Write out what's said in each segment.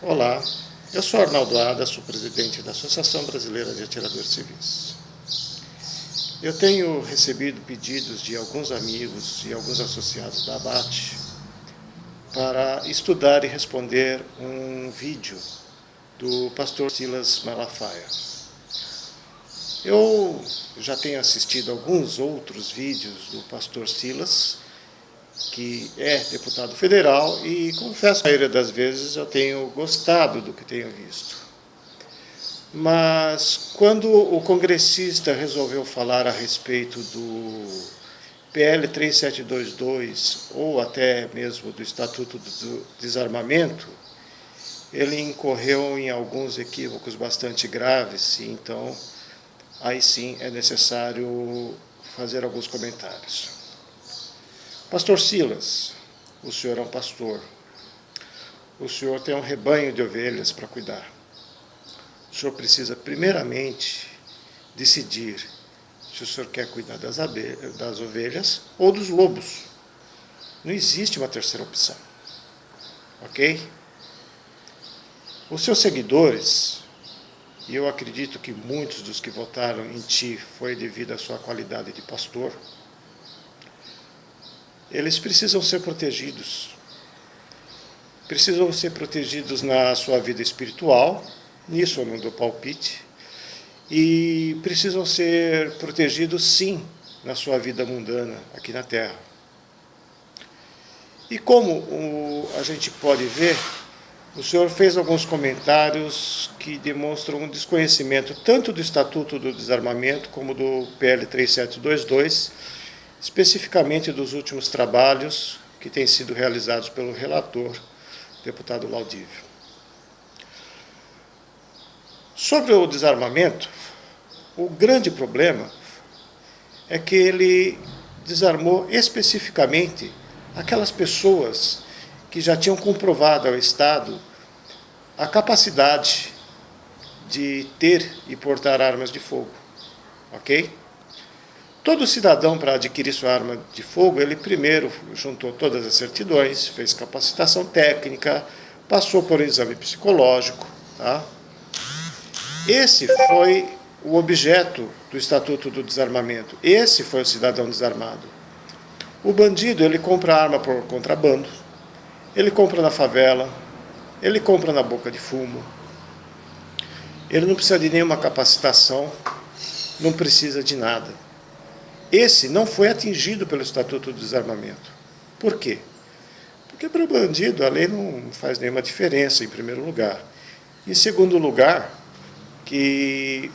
Olá, eu sou Arnaldo Ada, sou presidente da Associação Brasileira de Atiradores Civis. Eu tenho recebido pedidos de alguns amigos e alguns associados da ABAT para estudar e responder um vídeo do pastor Silas Malafaia. Eu já tenho assistido alguns outros vídeos do pastor Silas, que é deputado federal, e confesso que a maioria das vezes eu tenho gostado do que tenho visto. Mas quando o congressista resolveu falar a respeito do PL 3722 ou até mesmo do Estatuto do Desarmamento, ele incorreu em alguns equívocos bastante graves, e então aí sim é necessário fazer alguns comentários. Pastor Silas, o senhor é um pastor. O senhor tem um rebanho de ovelhas para cuidar. O senhor precisa, primeiramente, decidir se o senhor quer cuidar das ovelhas ou dos lobos. Não existe uma terceira opção. Ok? Os seus seguidores, e eu acredito que muitos dos que votaram em ti foi devido à sua qualidade de pastor, eles precisam ser protegidos. Precisam ser protegidos na sua vida espiritual, nisso eu não dou palpite, e precisam ser protegidos, sim, na sua vida mundana, aqui na Terra. E como a gente pode ver, o senhor fez alguns comentários que demonstram um desconhecimento tanto do Estatuto do Desarmamento como do PL 3722, especificamente dos últimos trabalhos que têm sido realizados pelo relator, deputado Laudívio. Sobre o desarmamento, o grande problema é que ele desarmou especificamente aquelas pessoas que já tinham comprovado ao Estado a capacidade de ter e portar armas de fogo, ok? Todo cidadão, para adquirir sua arma de fogo, ele primeiro juntou todas as certidões, fez capacitação técnica, passou por um exame psicológico. Tá? Esse foi o objeto do Estatuto do Desarmamento. Esse foi o cidadão desarmado. O bandido, ele compra arma por contrabando, ele compra na favela, ele compra na boca de fumo, ele não precisa de nenhuma capacitação, não precisa de nada. Esse não foi atingido pelo Estatuto do Desarmamento. Por quê? Porque para o bandido a lei não faz nenhuma diferença, em primeiro lugar. Em segundo lugar, que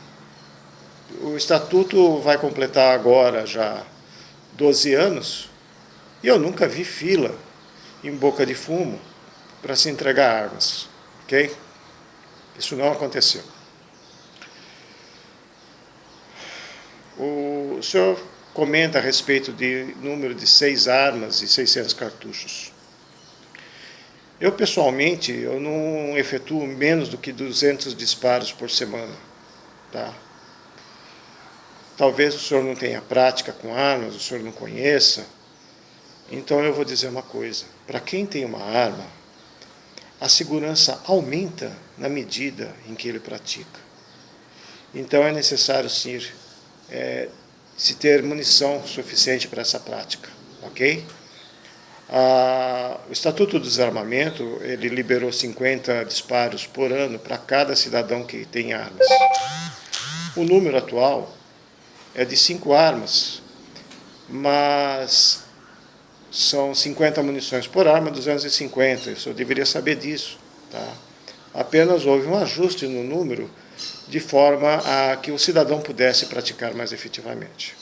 o Estatuto vai completar agora já 12 anos, e eu nunca vi fila em boca de fumo para se entregar armas. Ok? Isso não aconteceu. O senhor comenta a respeito de número de 6 armas e 600 cartuchos. Eu, pessoalmente, eu não efetuo menos do que 200 disparos por semana. Tá? Talvez o senhor não tenha prática com armas, o senhor não conheça. Então eu vou dizer uma coisa. Para quem tem uma arma, a segurança aumenta na medida em que ele pratica. Então é necessário, sim, se ter munição suficiente para essa prática, ok? O Estatuto do Desarmamento, ele liberou 50 disparos por ano para cada cidadão que tem armas. O número atual é de 5 armas, mas são 50 munições por arma, 250, eu deveria saber disso. Tá? Apenas houve um ajuste no número, de forma a que o cidadão pudesse praticar mais efetivamente.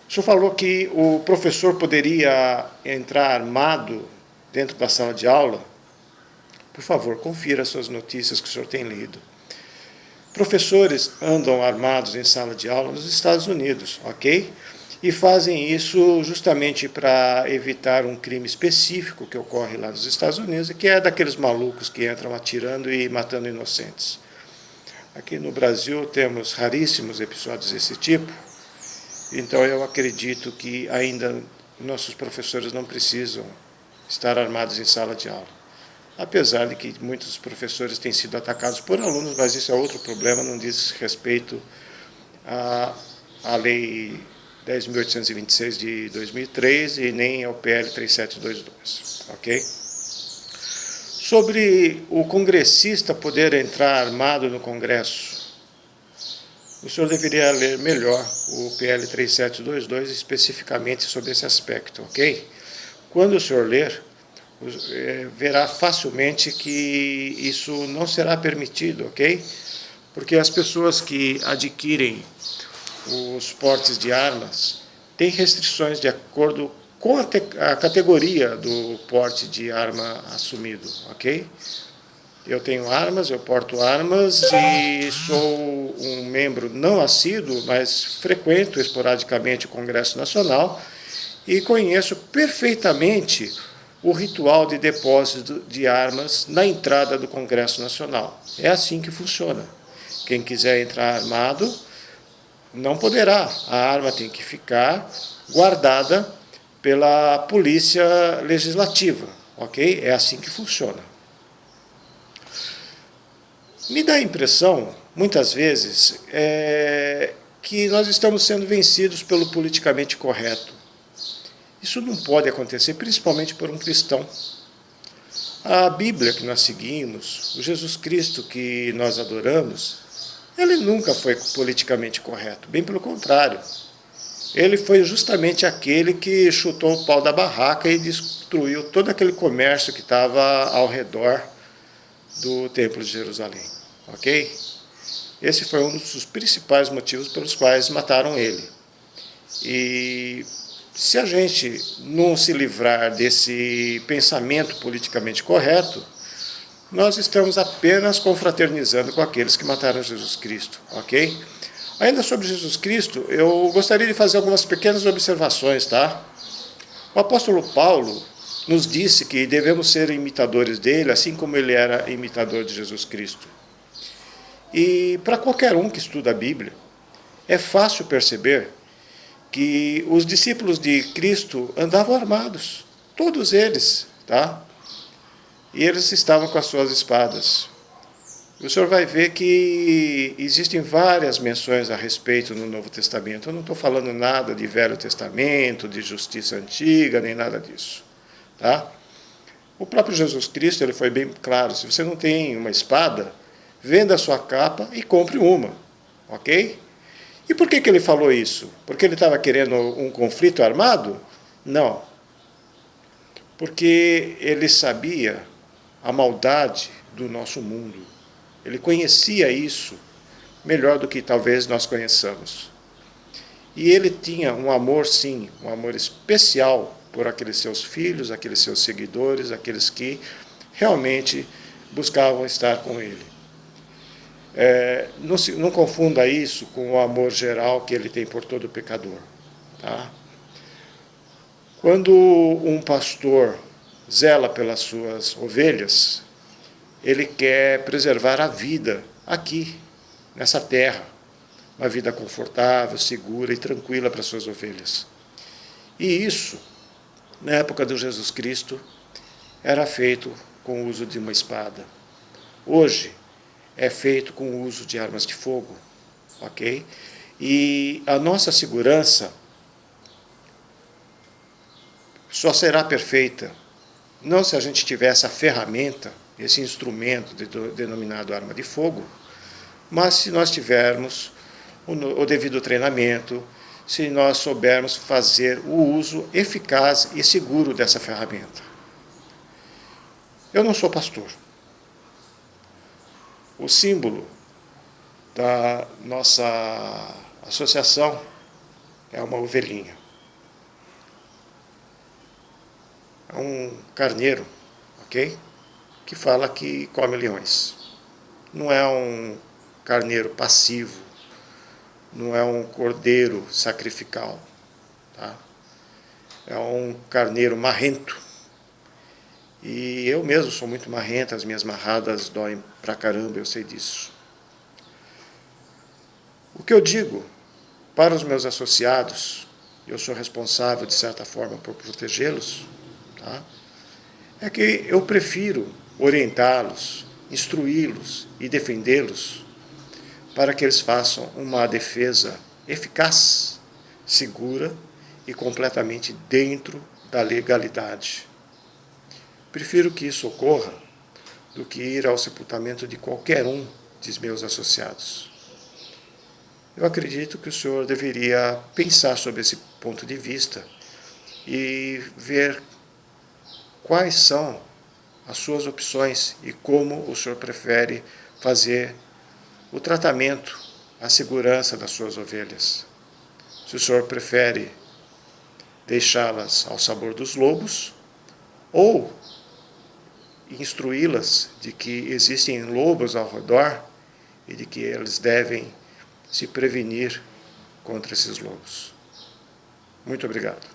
O senhor falou que o professor poderia entrar armado dentro da sala de aula. Por favor, confira as suas notícias que o senhor tem lido. Professores andam armados em sala de aula nos Estados Unidos, ok? E fazem isso justamente para evitar um crime específico que ocorre lá nos Estados Unidos, que é daqueles malucos que entram atirando e matando inocentes. Aqui no Brasil temos raríssimos episódios desse tipo, então eu acredito que ainda nossos professores não precisam estar armados em sala de aula. apesar de que muitos professores têm sido atacados por alunos, mas isso é outro problema, não diz respeito à Lei 10.826 de 2003 e nem ao PL 3722, ok? Sobre o congressista poder entrar armado no Congresso, o senhor deveria ler melhor o PL 3722 especificamente sobre esse aspecto, ok? Quando o senhor ler, verá facilmente que isso não será permitido, ok? Porque as pessoas que adquirem os portes de armas têm restrições de acordo com a categoria do porte de arma assumido, ok? Eu tenho armas, eu porto armas e sou um membro não assíduo, mas frequento esporadicamente o Congresso Nacional e conheço perfeitamente o ritual de depósito de armas na entrada do Congresso Nacional. É assim que funciona. Quem quiser entrar armado não poderá. A arma tem que ficar guardada pela Polícia Legislativa, ok? É assim que funciona. Me dá a impressão, muitas vezes, que nós estamos sendo vencidos pelo politicamente correto. Isso não pode acontecer, principalmente por um cristão. A Bíblia que nós seguimos, o Jesus Cristo que nós adoramos, ele nunca foi politicamente correto, bem pelo contrário. Ele foi justamente aquele que chutou o pau da barraca e destruiu todo aquele comércio que estava ao redor do Templo de Jerusalém, ok? Esse foi um dos principais motivos pelos quais mataram ele. E se a gente não se livrar desse pensamento politicamente correto, nós estamos apenas confraternizando com aqueles que mataram Jesus Cristo, ok? Ainda sobre Jesus Cristo, eu gostaria de fazer algumas pequenas observações, tá? O apóstolo Paulo nos disse que devemos ser imitadores dele, assim como ele era imitador de Jesus Cristo. E para qualquer um que estuda a Bíblia, é fácil perceber que os discípulos de Cristo andavam armados, todos eles, tá? E eles estavam com as suas espadas. O senhor vai ver que existem várias menções a respeito no Novo Testamento. Eu não estou falando nada de Velho Testamento, de justiça antiga, nem nada disso, tá? O próprio Jesus Cristo, ele foi bem claro: se você não tem uma espada, venda a sua capa e compre uma, ok? E por que ele falou isso? Porque ele estava querendo um conflito armado? Não. Porque ele sabia a maldade do nosso mundo. Ele conhecia isso melhor do que talvez nós conheçamos. E ele tinha um amor, sim, um amor especial por aqueles seus filhos, aqueles seus seguidores, aqueles que realmente buscavam estar com ele. Não confunda isso com o amor geral que ele tem por todo pecador, tá? Quando um pastor zela pelas suas ovelhas, ele quer preservar a vida aqui, nessa terra, uma vida confortável, segura e tranquila para suas ovelhas. E isso, na época do Jesus Cristo, era feito com o uso de uma espada. Hoje, é feito com o uso de armas de fogo, ok? E a nossa segurança só será perfeita não se a gente tiver essa ferramenta, esse instrumento denominado arma de fogo, mas se nós tivermos o devido treinamento, se nós soubermos fazer o uso eficaz e seguro dessa ferramenta. Eu não sou pastor. O símbolo da nossa associação é uma ovelhinha. É um carneiro, ok? Que fala que come leões. Não é um carneiro passivo, não é um cordeiro sacrificial, tá? É um carneiro marrento. E eu mesmo sou muito marrento, as minhas marradas doem pra caramba, eu sei disso. O que eu digo para os meus associados, eu sou responsável de certa forma por protegê-los, tá? É que eu prefiro orientá-los, instruí-los e defendê-los para que eles façam uma defesa eficaz, segura e completamente dentro da legalidade. Prefiro que isso ocorra do que ir ao sepultamento de qualquer um de meus associados. Eu acredito que o senhor deveria pensar sobre esse ponto de vista e ver quais são as suas opções e como o senhor prefere fazer o tratamento, a segurança das suas ovelhas. Se o senhor prefere deixá-las ao sabor dos lobos ou instruí-las de que existem lobos ao redor e de que eles devem se prevenir contra esses lobos. Muito obrigado.